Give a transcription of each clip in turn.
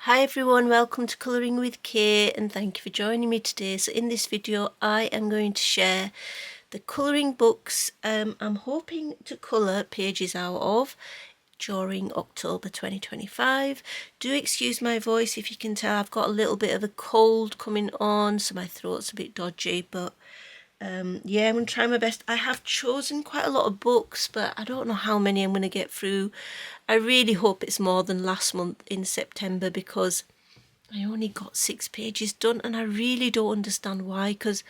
Hi everyone, welcome to Colouring with Kate and thank you for joining me today. So in this video I am going to share the colouring books I'm hoping to colour pages out of during October 2025. Do excuse my voice if you can tell I've got a little bit of a cold coming on, so my throat's a bit dodgy, but yeah, I'm going to try my best. I have chosen quite a lot of books, but I don't know how many I'm going to get through. I really hope it's more than last month in September because I only got 6 pages done and I really don't understand why, because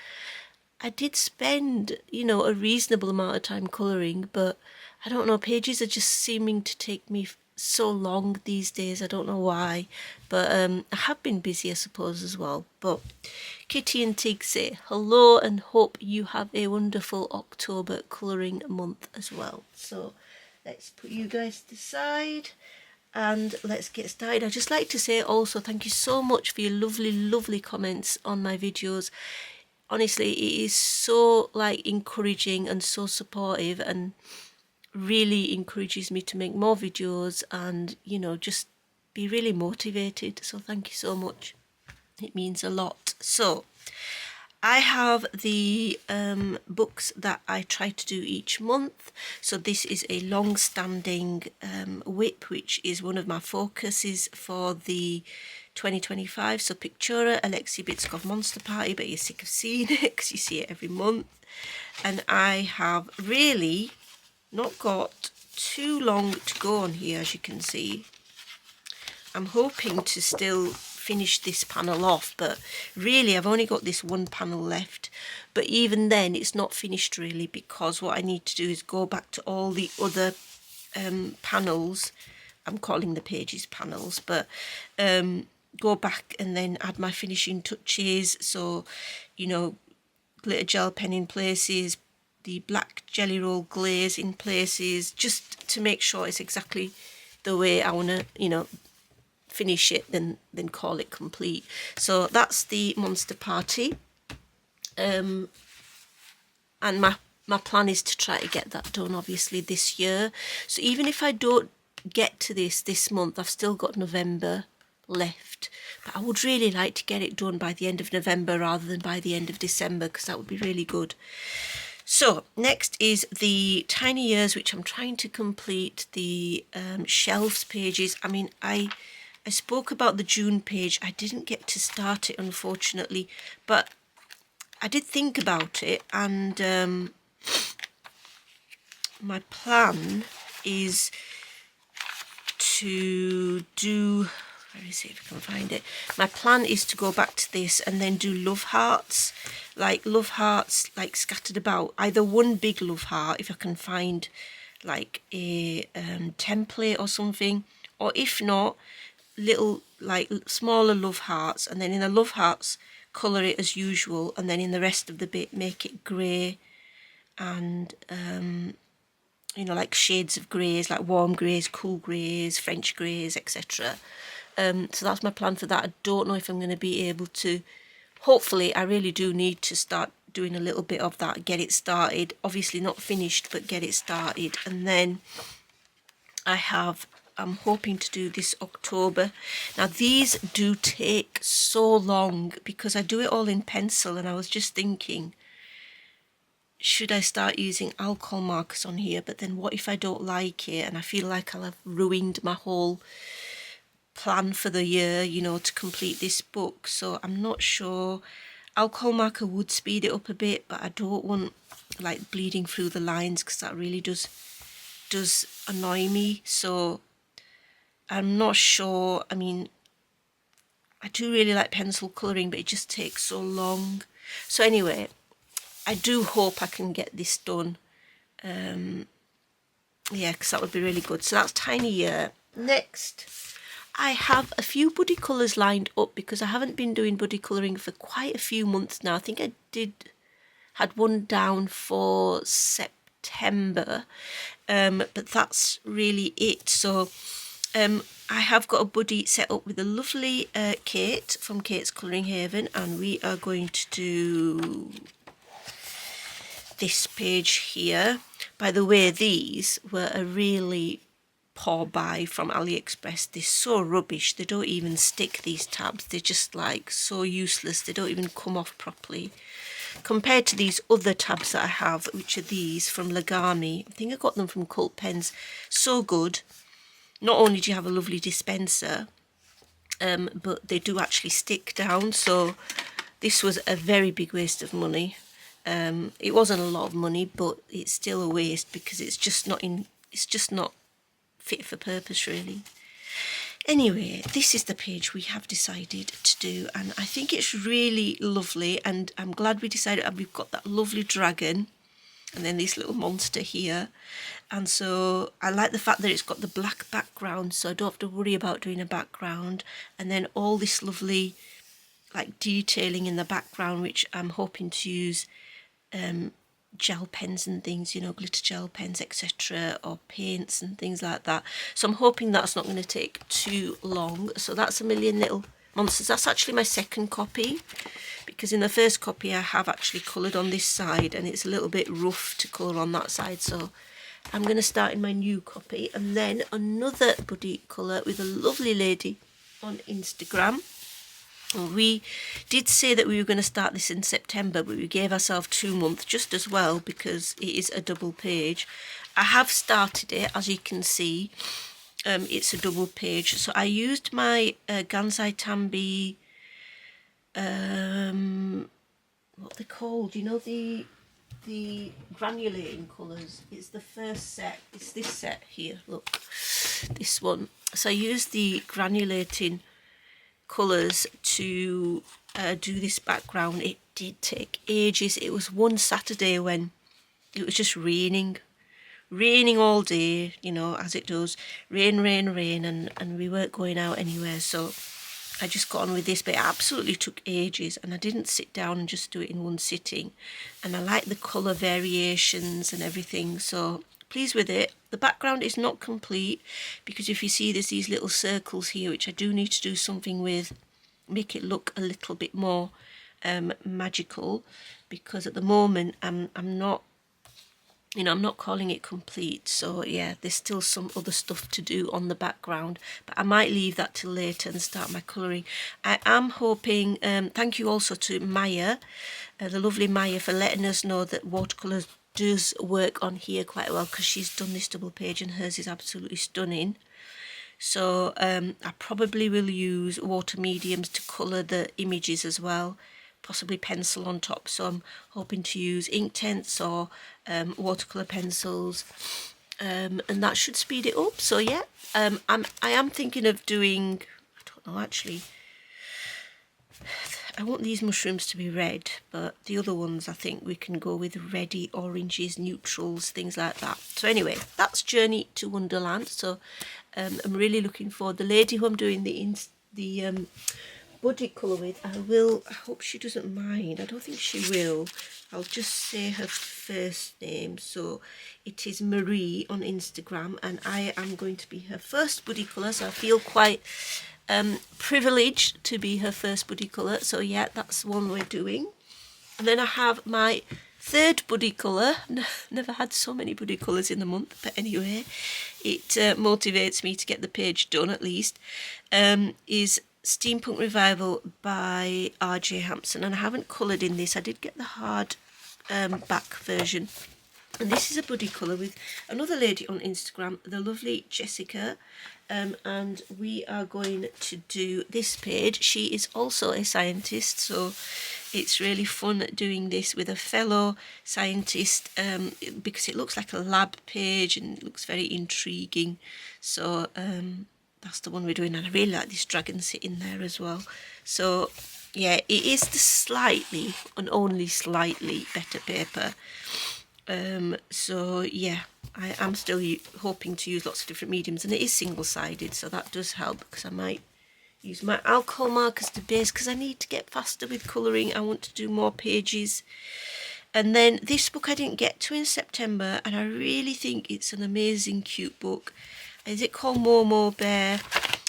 I did spend, a reasonable amount of time colouring, but I don't know, pages are just seeming to take me so long these days. I don't know why, but I have been busy, I suppose, as well. But Kitty and Tig say hello and hope you have a wonderful October colouring month as well. So let's put you guys to the side and let's get started. I'd just like to say also thank you so much for your lovely comments on my videos. Honestly, it is so encouraging and so supportive and really encourages me to make more videos and just be really motivated. So thank you so much, it means a lot. So I have the books that I try to do each month. So this is a long-standing WIP, which is one of my focuses for the 2025. So Pictura, Alexei Bitskov Monster Party, but you're sick of seeing it because you see it every month. And I have really not got too long to go on here, as you can see. I'm hoping to still finish this panel off, but really I've only got this one panel left. But even then it's not finished really, because what I need to do is go back to all the other panels. I'm calling the pages panels, but go back and then add my finishing touches. So glitter gel pen in places, the black jelly roll glaze in places, just to make sure it's exactly the way I want to finish it, then call it complete. So that's the Monster Party, and my plan is to try to get that done obviously this year. So even if I don't get to this month, I've still got November left, but I would really like to get it done by the end of November rather than by the end of December, because that would be really good. So next is the Tiny Years, which I'm trying to complete the shelves pages. I mean, I spoke about the June page. I didn't get to start it, unfortunately, but I did think about it, and my plan is to do, let me see if I can find it. My plan is to go back to this and then do love hearts scattered about. Either one big love heart, if I can find like a template or something, or if not, little smaller love hearts, and then in the love hearts colour it as usual, and then in the rest of the bit make it grey and like shades of greys, like warm greys, cool greys, French greys, etc. So that's my plan for that. I don't know if I'm going to be able to. Hopefully, I really do need to start doing a little bit of that, get it started. Obviously not finished, but get it started. And then I'm hoping to do this October. Now these do take so long because I do it all in pencil, and I was just thinking, should I start using alcohol markers on here? But then what if I don't like it and I feel like I'll have ruined my whole plan for the year, to complete this book? So I'm not sure. Alcohol marker would speed it up a bit, but I don't want bleeding through the lines, because that really does annoy me. So I'm not sure. I mean, I do really like pencil colouring, but it just takes so long. So anyway, I do hope I can get this done. Yeah, because that would be really good. So that's Tiny Year. Next, I have a few buddy colours lined up, because I haven't been doing buddy colouring for quite a few months now. I think I had one down for September, but that's really it. So I have got a buddy set up with a lovely Kate from Kate's Colouring Haven, and we are going to do this page here. By the way, these were a really pour buy from AliExpress. They're so rubbish. They don't even stick, these tabs. They're just like so useless. They don't even come off properly. Compared to these other tabs that I have, which are these from Lagami. I think I got them from Cult Pens. So good. Not only do you have a lovely dispenser, but they do actually stick down. So this was a very big waste of money. It wasn't a lot of money, but it's still a waste because it's just not fit for purpose, really. Anyway, this is the page we have decided to do, and I think it's really lovely, and I'm glad we decided. And we've got that lovely dragon and then this little monster here, and so I like the fact that it's got the black background, so I don't have to worry about doing a background, and then all this lovely like detailing in the background, which I'm hoping to use gel pens and things, you know, glitter gel pens, etc., or paints and things like that. So I'm hoping that's not going to take too long. So that's A Million Little Monsters. That's actually my second copy, because in the first copy I have actually coloured on this side and it's a little bit rough to colour on that side. So I'm going to start in my new copy, and then another buddy colour with a lovely lady on Instagram. We did say that we were going to start this in September, but we gave ourselves 2 months just as well, because it is a double page. I have started it, as you can see. It's a double page. So I used my Gansai Tambi, what they're called, you know, the granulating colours. It's the first set. It's this set here, look, this one. So I used the granulating colours to do this background. It did take ages. It was one Saturday when it was just raining all day, you know, as it does, rain, and we weren't going out anywhere, so I just got on with this, but it absolutely took ages, and I didn't sit down and just do it in one sitting. And I like the colour variations and everything, so pleased with it. The background is not complete, because if you see there's these little circles here, which I do need to do something with, make it look a little bit more magical, because at the moment I'm not, you know, I'm not calling it complete. So yeah, there's still some other stuff to do on the background, but I might leave that till later and start my colouring. I am hoping, thank you also to Maya, the lovely Maya, for letting us know that watercolours does work on here quite well, because she's done this double page and hers is absolutely stunning. So I probably will use water mediums to colour the images as well, possibly pencil on top. So I'm hoping to use Inktense or watercolour pencils, and that should speed it up. So yeah, I am thinking of doing, I don't know actually, I want these mushrooms to be red, but the other ones I think we can go with reddy oranges, neutrals, things like that. So anyway, that's Journey to Wonderland. So I'm really looking forward. The lady who I'm doing the buddy colour with, I hope she doesn't mind. I don't think she will. I'll just say her first name. So it is Marie on Instagram, and I am going to be her first buddy colour, so I feel quite privileged to be her first buddy colour. So yeah, that's one we're doing. And then I have my third buddy colour. Never had so many buddy colours in the month, but anyway, it motivates me to get the page done at least. Is Steampunk Revival by RJ Hampson, and I haven't coloured in this. I did get the hard back version, and this is a buddy colour with another lady on Instagram, the lovely Jessica, and we are going to do this page. She is also a scientist, so it's really fun doing this with a fellow scientist, because it looks like a lab page and it looks very intriguing. So that's the one we're doing, and I really like this dragon sitting there as well. So yeah, it is the slightly and only slightly better paper. So yeah, I am still hoping to use lots of different mediums, and it is single-sided, so that does help, because I might use my alcohol markers to base, because I need to get faster with colouring. I want to do more pages. And then this book I didn't get to in September, and I really think it's an amazing, cute book. Is it called Momo Bear?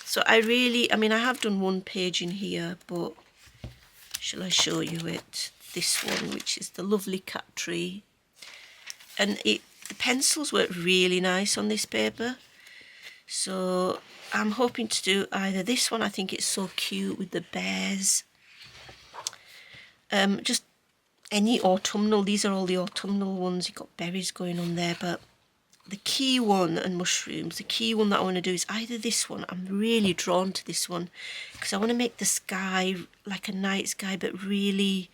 So I mean, I have done one page in here, but shall I show you it? This one, which is the lovely cat tree. And the pencils work really nice on this paper. So I'm hoping to do either this one. I think it's so cute with the bears. Just any autumnal. These are all the autumnal ones. You've got berries going on there, but the key one, and mushrooms, the key one that I want to do is either this one. I'm really drawn to this one because I want to make the sky like a night sky, but really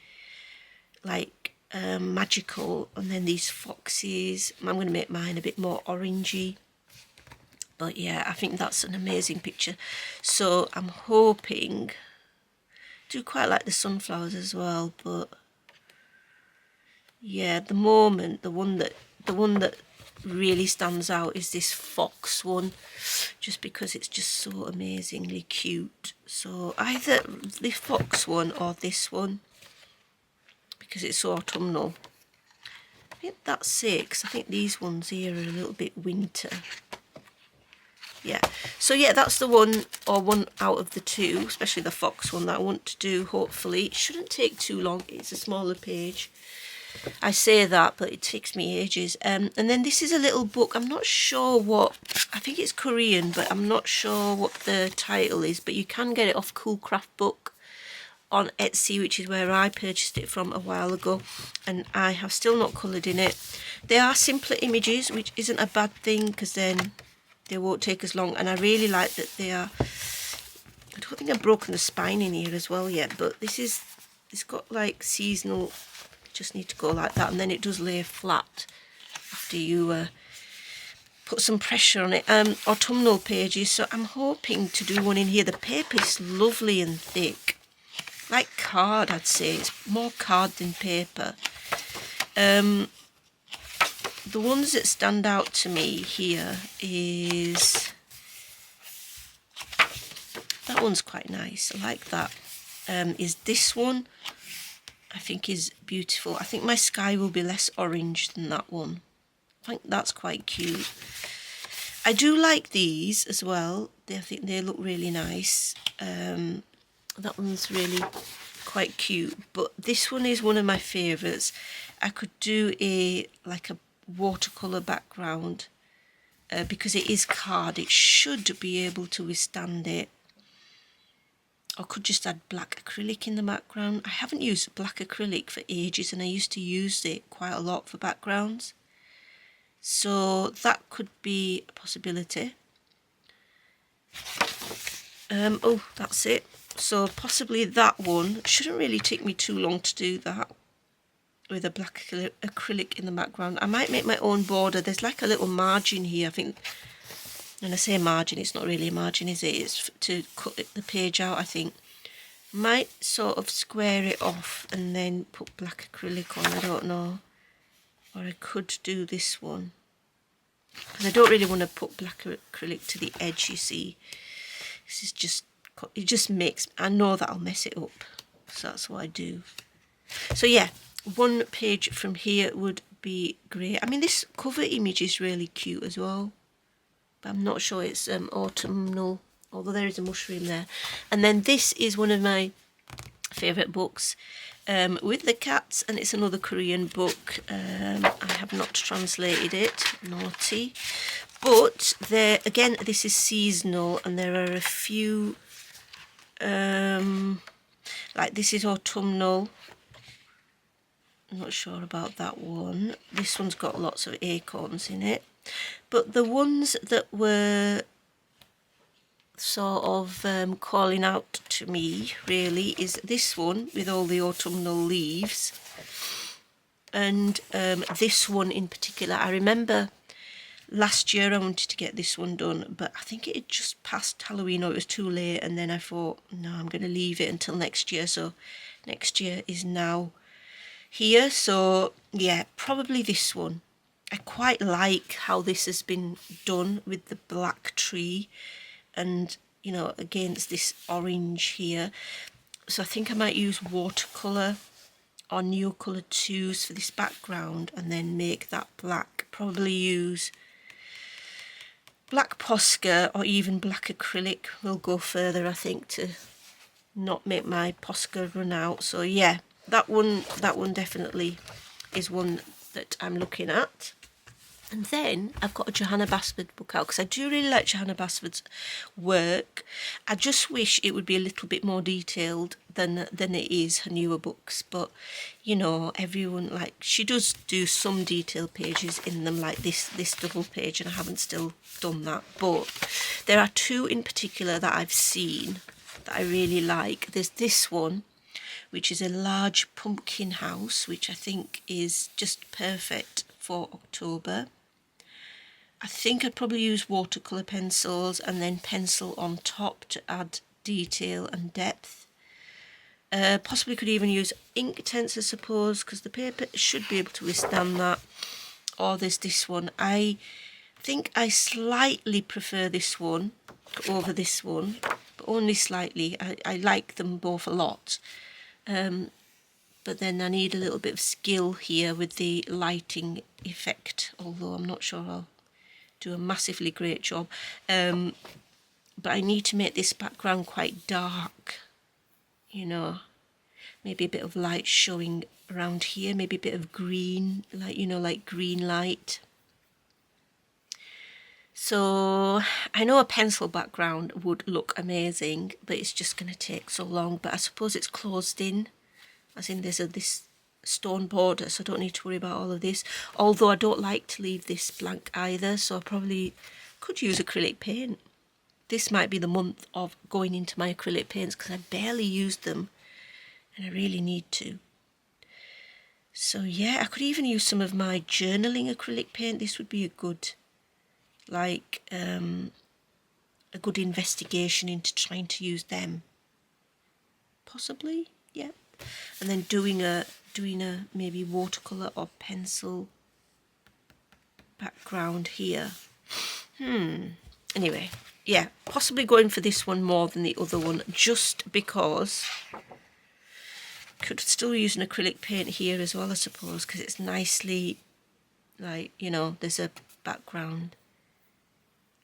like magical. And then these foxes, I'm going to make mine a bit more orangey. But yeah, I think that's an amazing picture. So I'm hoping, do quite like the sunflowers as well, but yeah, at the moment the one that really stands out is this fox one, just because it's just so amazingly cute. So either the fox one or this one, because it's so autumnal. I think that's it, 'cause I think these ones here are a little bit winter. Yeah, so yeah, that's the one, or one out of the two, especially the fox one, that I want to do. Hopefully it shouldn't take too long. It's a smaller page. I say that, but it takes me ages. And then this is a little book. I'm not sure what, I think it's Korean, but I'm not sure what the title is. But you can get it off Cool Craft Book on Etsy, which is where I purchased it from a while ago. And I have still not coloured in it. They are simpler images, which isn't a bad thing, because then they won't take as long. And I really like that they are, I don't think I've broken the spine in here as well yet, but this is, it's got like seasonal, just need to go like that, and then it does lay flat after you put some pressure on it. Autumnal pages, so I'm hoping to do one in here. The paper is lovely and thick, like card. I'd say it's more card than paper. The ones that stand out to me here is that one's quite nice. I like that. Is this one, I think, is beautiful. I think my sky will be less orange than that one. I think that's quite cute. I do like these as well. I think they look really nice. That one's really quite cute. But this one is one of my favourites. I could do like a watercolour background because it is card. It should be able to withstand it. I could just add black acrylic in the background. I haven't used black acrylic for ages, and I used to use it quite a lot for backgrounds. So that could be a possibility. Oh, that's it. So possibly that one. Shouldn't really take me too long to do that with a black acrylic in the background. I might make my own border. There's like a little margin here, I think. And I say margin, it's not really a margin, is it? It's to cut the page out, I think. Might sort of square it off and then put black acrylic on, I don't know. Or I could do this one. Because I don't really want to put black acrylic to the edge, you see. This is just, it just makes, I know that I'll mess it up. So that's what I do. So yeah, one page from here would be great. I mean, this cover image is really cute as well. But I'm not sure it's autumnal, although there is a mushroom there. And then this is one of my favourite books with the cats, and it's another Korean book. I have not translated it, naughty. But there, again, this is seasonal, and there are a few, like this is autumnal. I'm not sure about that one. This one's got lots of acorns in it. But the ones that were sort of calling out to me, really, is this one with all the autumnal leaves. And this one in particular. I remember last year I wanted to get this one done, but I think it had just passed Halloween, or it was too late. And then I thought, no, I'm going to leave it until next year. So next year is now here. So yeah, probably this one. I quite like how this has been done with the black tree and, you know, against this orange here. So I think I might use watercolour or Neocolor 2s for this background and then make that black. Probably use black Posca or even black acrylic. Will go further, I think, to not make my Posca run out. So yeah, that one definitely is one that I'm looking at. And then I've got a Johanna Basford book out because I do really like Johanna Basford's work. I just wish it would be a little bit more detailed than it is her newer books. But, you know, everyone, like, she does do some detailed pages in them, like this double page, and I haven't still done that. But there are two in particular that I've seen that I really like. There's this one, which is a large pumpkin house, which I think is just perfect for October. I think I'd probably use watercolour pencils and then pencil on top to add detail and depth. Possibly could even use Inktense, I suppose, because the paper should be able to withstand that. Or there's this one. I think I slightly prefer this one over this one, but only slightly. I like them both a lot. But then I need a little bit of skill here with the lighting effect, although I'm not sure I'll do a massively great job. But I need to make this background quite dark, you know, maybe a bit of light showing around here, maybe a bit of green, like, you know, like green light. So I know a pencil background would look amazing, but it's just going to take so long. But I suppose it's closed in, as in there's this stone border, so I don't need to worry about all of this. Although I don't like to leave this blank either, so I probably could use acrylic paint. This might be the month of going into my acrylic paints because I barely used them and I really need to. So yeah, I could even use some of my journaling acrylic paint. This would be a good, like, a good investigation into trying to use them. Possibly, yeah. And then doing a maybe watercolour or pencil background here. Anyway, yeah, possibly going for this one more than the other one, just because could still use an acrylic paint here as well, I suppose, because it's nicely, like, you know, there's a background.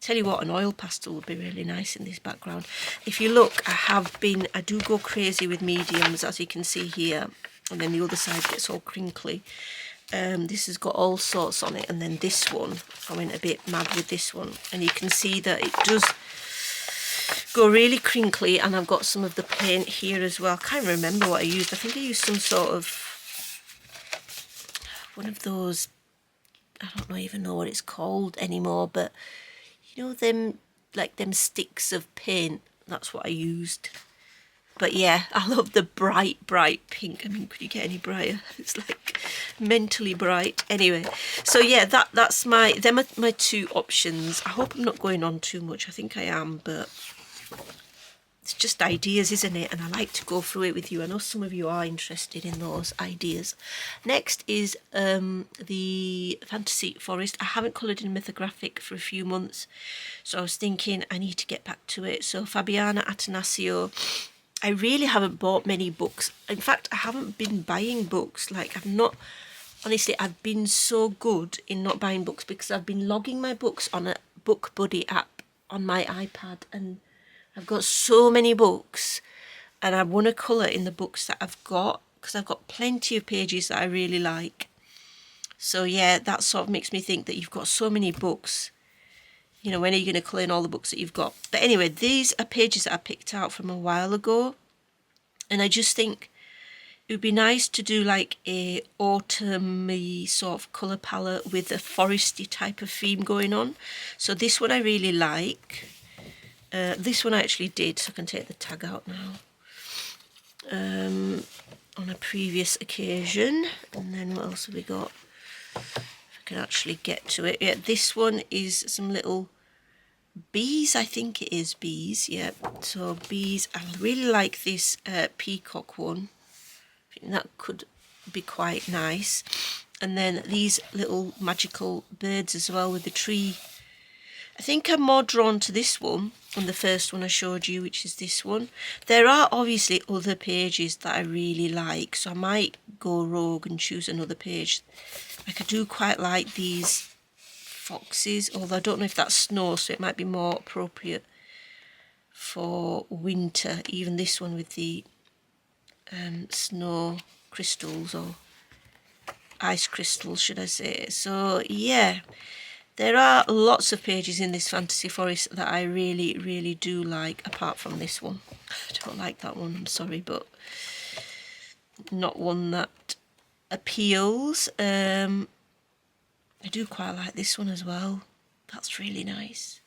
Tell you what, an oil pastel would be really nice in this background. If you look, I do go crazy with mediums, as you can see here, and then the other side gets all crinkly. This has got all sorts on it, and then this one, I went a bit mad with this one, and you can see that it does go really crinkly, and I've got some of the paint here as well. I can't remember what I used. I think I used some sort of, one of those, I don't even know what it's called anymore, but you know them, like them sticks of paint, that's what I used. But yeah, I love the bright pink. I mean, could you get any brighter? It's like mentally bright. Anyway, so yeah, them are my two options. I hope I'm not going on too much. I think I am, but it's just ideas, isn't it? And I like to go through it with you. I know some of you are interested in those ideas. Next is the Fantasy Forest. I haven't coloured in Mythographic for a few months, so I was thinking I need to get back to it. So Fabiana Atanasio. I really haven't bought many books. In fact, I haven't been buying books. Like, honestly, I've been so good in not buying books because I've been logging my books on a Book Buddy app on my iPad, and I've got so many books, and I want to colour in the books that I've got because I've got plenty of pages that I really like. So yeah, that sort of makes me think that you've got so many books. You know, when are you going to colour in all the books that you've got? But anyway, these are pages that I picked out from a while ago. And I just think it would be nice to do like a autumny sort of colour palette with a foresty type of theme going on. So this one I really like. This one I actually did, so I can take the tag out now. On a previous occasion. And then what else have we got? If I can actually get to it. Yeah, this one is some little bees. I think it is bees. Yeah, so bees. I really like this peacock one. I think that could be quite nice. And then these little magical birds as well with the tree. I think I'm more drawn to this one than the first one I showed you, which is this one. There are obviously other pages that I really like, so I might go rogue and choose another page. Like, I do quite like these foxes, although I don't know if that's snow, so it might be more appropriate for winter. Even this one with the snow crystals, or ice crystals, should I say. So yeah, there are lots of pages in this Fantasy Forest that I really, really do like, apart from this one. I don't like that one, I'm sorry, but not one that appeals. I do quite like this one as well. That's really nice.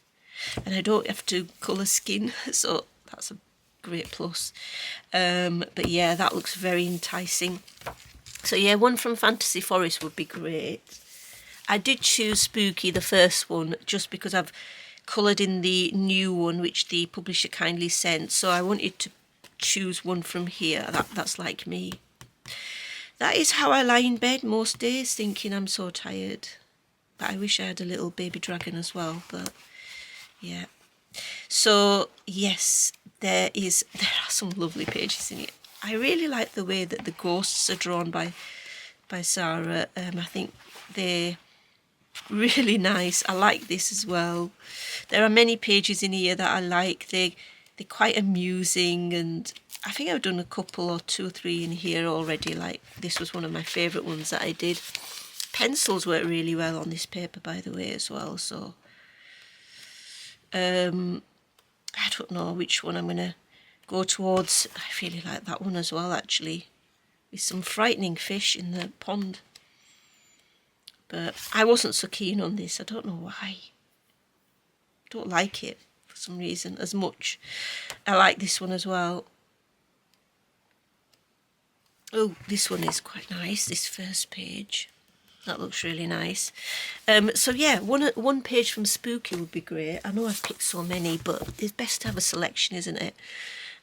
And I don't have to colour skin, so that's a great plus. But yeah, that looks very enticing. So yeah, one from Fantasy Forest would be great. I did choose Spooky, the first one, just because I've coloured in the new one, which the publisher kindly sent. So I wanted to choose one from here. That's like me. That is how I lie in bed most days, thinking I'm so tired. But I wish I had a little baby dragon as well, but yeah. So yes, there are some lovely pages in it. I really like the way that the ghosts are drawn by Sarah. I think they're really nice. I like this as well. There are many pages in here that I like. They're quite amusing, and I think I've done a couple or 2 or 3 in here already. Like this was one of my favourite ones that I did. Pencils work really well on this paper, by the way, as well. So I don't know which one I'm going to go towards. I really like that one as well, actually, with some frightening fish in the pond. But I wasn't so keen on this. I don't know why. I don't like it for some reason as much. I like this one as well. Oh, this one is quite nice, this first page. That looks really nice. So yeah, one page from Spooky would be great. I know I've picked so many, but it's best to have a selection, isn't it?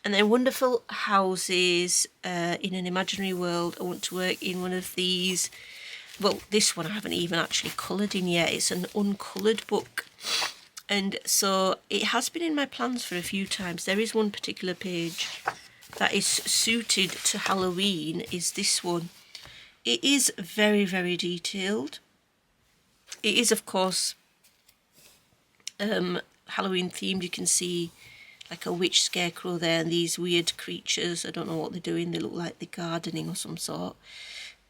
And then Wonderful Houses in an Imaginary World. I want to work in one of these. Well, this one I haven't even actually coloured in yet. It's an uncoloured book. And so it has been in my plans for a few times. There is one particular page that is suited to Halloween, is this one. It is very, very detailed. It is, of course, Halloween themed. You can see like a witch scarecrow there and these weird creatures. I don't know what they're doing. They look like they're gardening or some sort.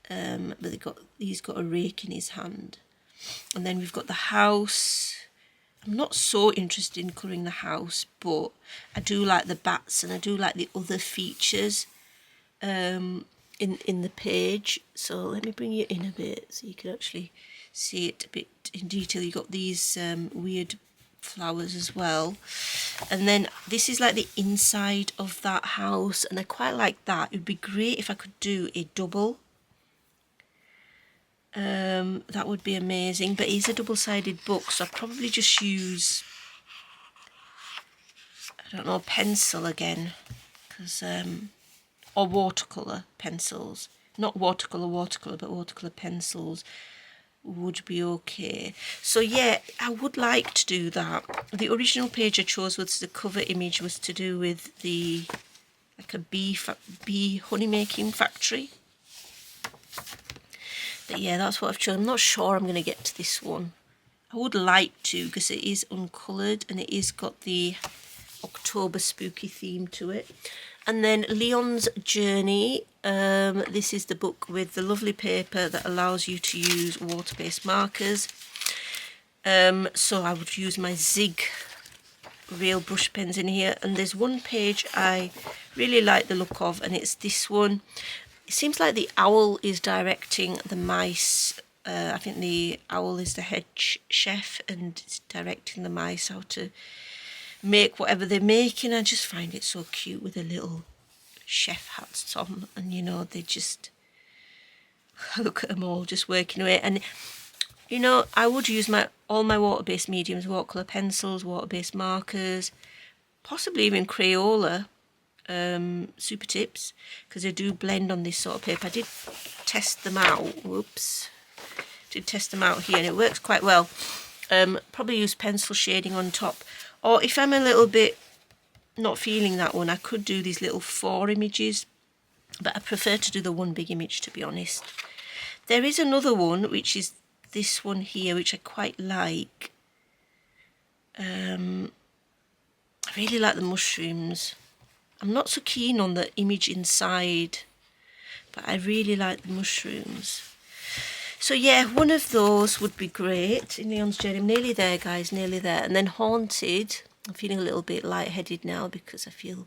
But he's got a rake in his hand. And then we've got the house. I'm not so interested in colouring the house, but I do like the bats and I do like the other features in the page. So let me bring you in a bit so you can actually see it a bit in detail. You've got these weird flowers as well. And then this is like the inside of that house, and I quite like that. It would be great if I could do a double. That would be amazing, but it's a double-sided book, so I'd probably just use, I don't know, pencil again, because or watercolour pencils. Not watercolour, but watercolour pencils would be okay. So yeah, I would like to do that. The original page I chose was the cover image was to do with the, like a bee honey making factory. But yeah, that's what I've chosen. I'm not sure I'm going to get to this one. I would like to, because it is uncoloured and it is got the October spooky theme to it. And then Leon's Journey. This is the book with the lovely paper that allows you to use water-based markers. So I would use my Zig real brush pens in here. And there's one page I really like the look of, and it's this one. It seems like the owl is directing the mice. I think the owl is the head chef and it's directing the mice how to make whatever they're making. I just find it so cute with the little chef hats on, and you know, they just look at them all just working away. And you know, I would use all my water-based mediums, watercolour pencils, water-based markers, possibly even Crayola super tips, because they do blend on this sort of paper. I did test them out. Did test them out here, and it works quite well. Probably use pencil shading on top, or if I'm a little bit not feeling that one, I could do these little 4 images, but I prefer to do the one big image, to be honest. There is another one, which is this one here, which I quite like. I really like the mushrooms. I'm not so keen on the image inside, but I really like the mushrooms. So yeah, one of those would be great. In Leon's Journey, I'm nearly there, guys, nearly there. And then Haunted, I'm feeling a little bit lightheaded now because I feel,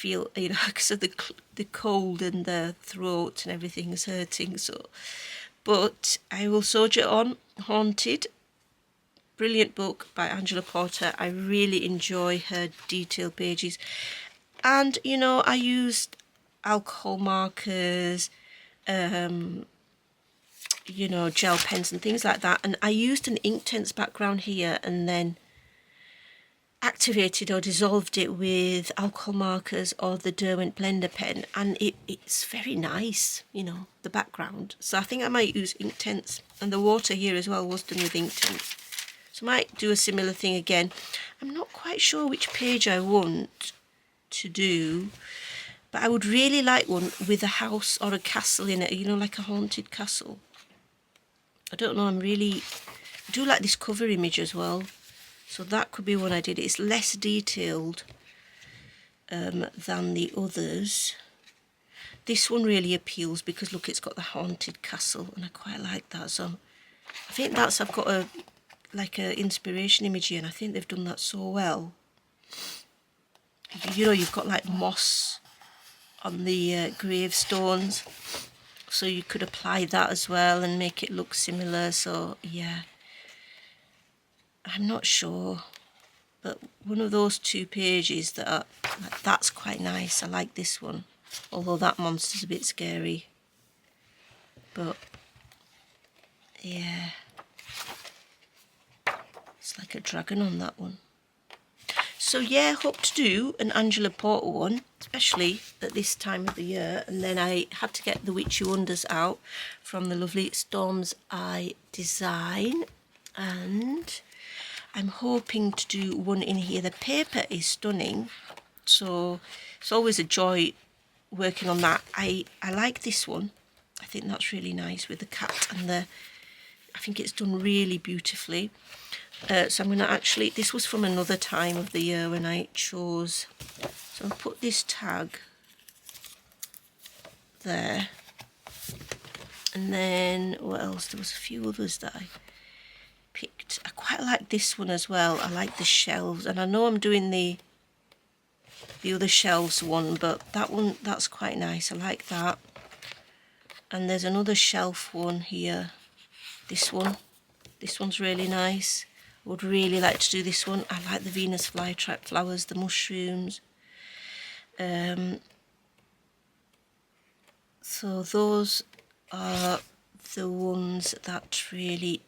you know, because of the cold and the throat and everything is hurting. So, but I will soldier on. Haunted, brilliant book by Angela Porter. I really enjoy her detailed pages. And, you know, I used alcohol markers, you know, gel pens and things like that. And I used an Inktense background here and then activated or dissolved it with alcohol markers or the Derwent blender pen. And it's very nice, you know, the background. So I think I might use Inktense. And the water here as well was done with Inktense. So I might do a similar thing again. I'm not quite sure which page I want to do, but I would really like one with a house or a castle in it, you know, like a haunted castle. I don't know, I do like this cover image as well, so that could be one I did. It's less detailed than the others. This one really appeals because look, it's got the haunted castle and I quite like that. So I think that's, I've got like a inspiration image here and I think they've done that so well. You know, you've got like moss on the gravestones, so you could apply that as well and make it look similar. So yeah, I'm not sure, but one of those two pages that are, that's quite nice. I like this one, although that monster's a bit scary, but yeah, it's like a dragon on that one. So yeah, hope to do an Angela Porter one, especially at this time of the year. And then I had to get the Witchy Wonders out from the lovely Storm's Eye Design. And I'm hoping to do one in here. The paper is stunning, so it's always a joy working on that. I like this one. I think that's really nice with the cat and I think it's done really beautifully. So I'm going to actually, this was from another time of the year when I chose, so I'll put this tag there, and then what else, there was a few others that I picked. I quite like this one as well. I like the shelves, and I know I'm doing the other shelves one, but that one, that's quite nice. I like that. And there's another shelf one here, this one's really nice. Would really like to do this one. I like the Venus flytrap flowers, the mushrooms. So those are the ones that really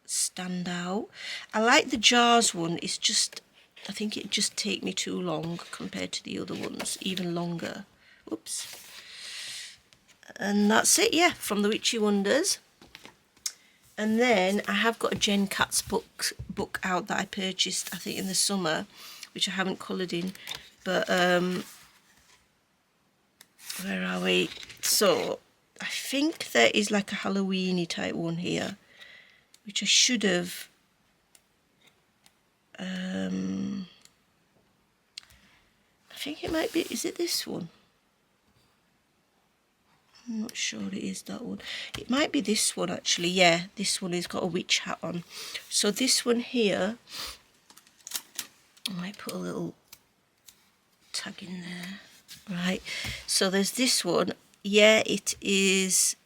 stand out. I like the jars one. It's just, I think it just take me too long compared to the other ones, even longer. Whoops. And that's it, yeah, from the Witchy Wonders. And then I have got a Jen Katz book out that I purchased, I think, in the summer, which I haven't coloured in. But, where are we? So, I think there is like a Halloween-y type one here, which I should have... I think it might be... Is it this one? I'm not sure it is that one. It might be this one actually. Yeah, this one has got a witch hat on. So this one here, I might put a little tag in there. Right, so there's this one. Yeah, it is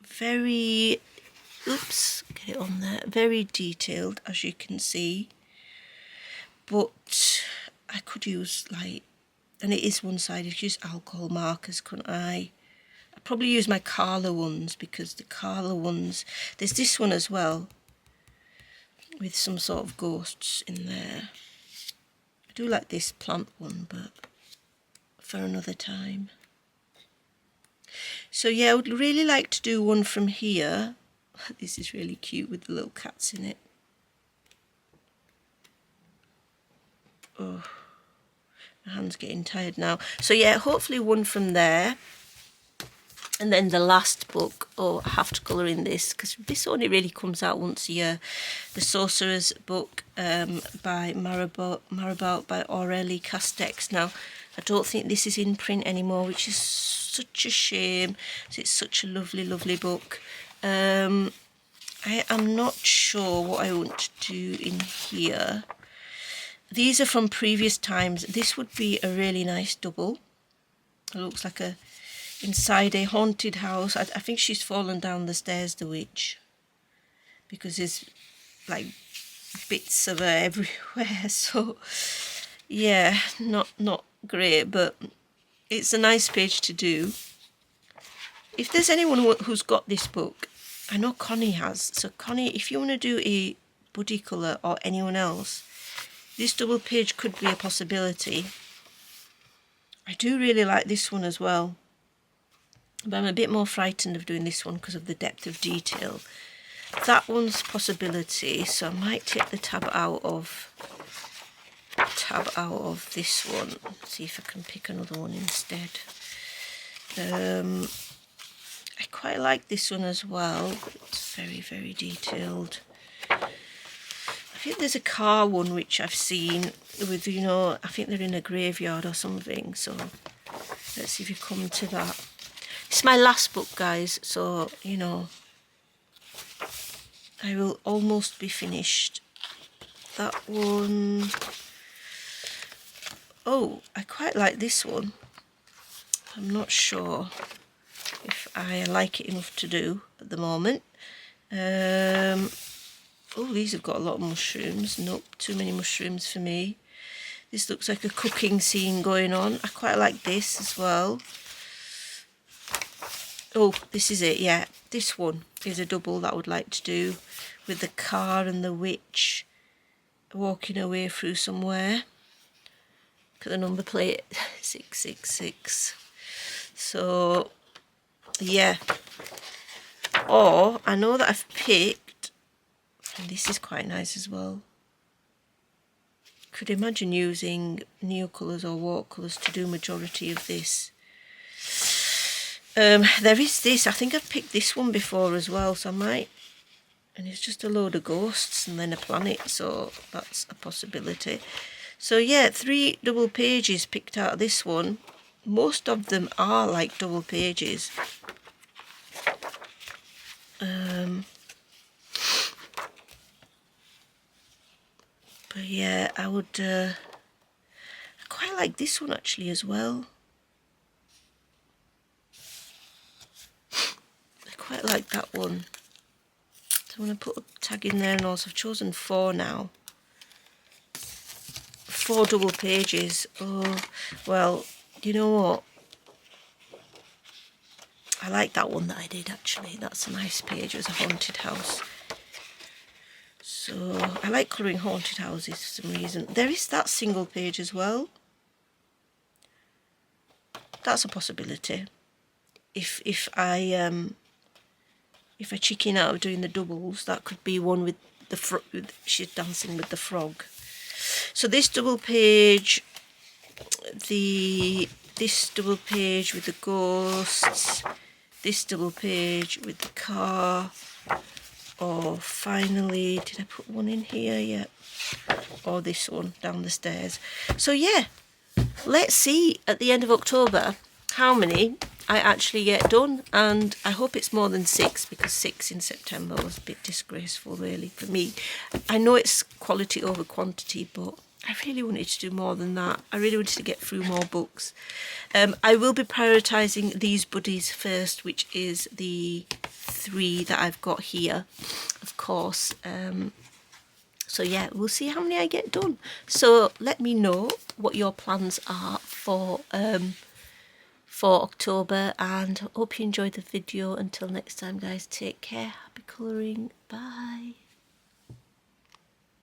very, oops, get it on there. Very detailed, as you can see. But I could use like, and it is one-sided, use alcohol markers, couldn't I? Probably use my Carla ones because the Carla ones, there's this one as well with some sort of ghosts in there. I do like this plant one, but for another time. So yeah, I would really like to do one from here. This is really cute with the little cats in it. Oh, my hand's getting tired now. So yeah, hopefully one from there. And then the last book, oh, I have to colour in this because this only really comes out once a year. The Sorcières book by Marabout by Aurélie Castex. Now, I don't think this is in print anymore, which is such a shame. It's such a lovely, lovely book. I am not sure what I want to do in here. These are from previous times. This would be a really nice double. It looks like a inside a haunted house. I think she's fallen down the stairs, the witch, because there's like bits of her everywhere. So yeah, not great, but it's a nice page to do. If there's anyone who's got this book, I know Connie has. So Connie, if you want to do a buddy colour, or anyone else, this double page could be a possibility. I do really like this one as well, but I'm a bit more frightened of doing this one because of the depth of detail. That one's a possibility, so I might take the tab out of this one. See if I can pick another one instead. I quite like this one as well. It's very, very detailed. I think there's a car one which I've seen with, you know, I think they're in a graveyard or something. So let's see if you come to that. It's my last book, guys, so, you know, I will almost be finished. That one... Oh, I quite like this one. I'm not sure if I like it enough to do at the moment. Oh, these have got a lot of mushrooms. Nope, too many mushrooms for me. This looks like a cooking scene going on. I quite like this as well. Oh, this is it, yeah. This one is a double that I would like to do, with the car and the witch walking away through somewhere. Look at the number plate, 666. So, yeah. Or, I know that I've picked, and this is quite nice as well. Could imagine using Neocolours or watercolours to do majority of this. There is this, I think I've picked this one before as well, so I might, and it's just a load of ghosts and then a planet, so that's a possibility. So yeah, 3 double pages picked out of this one. Most of them are like double pages. But yeah, I would, I quite like this one actually as well. Quite like that one. So I'm going to put a tag in there, and also I've chosen 4 now. 4 double pages. Oh, well, you know what? I like that one that I did actually. That's a nice page. It was a haunted house. So I like colouring haunted houses for some reason. There is that single page as well. That's a possibility. If I chicken out of doing the doubles, that could be one with the she's dancing with the frog. So this double page, this double page with the ghosts, this double page with the car, or finally, did I put one in here yet? Or this one down the stairs. So yeah, let's see at the end of October how many I actually get done, and I hope it's more than 6, because 6 in September was a bit disgraceful really for me. I know it's quality over quantity, but I really wanted to do more than that. I really wanted to get through more books. I will be prioritising these buddies first, which is the 3 that I've got here, of course. So yeah, we'll see how many I get done. So let me know what your plans are for October, and hope you enjoyed the video. Until next time, guys, take care, happy colouring, bye.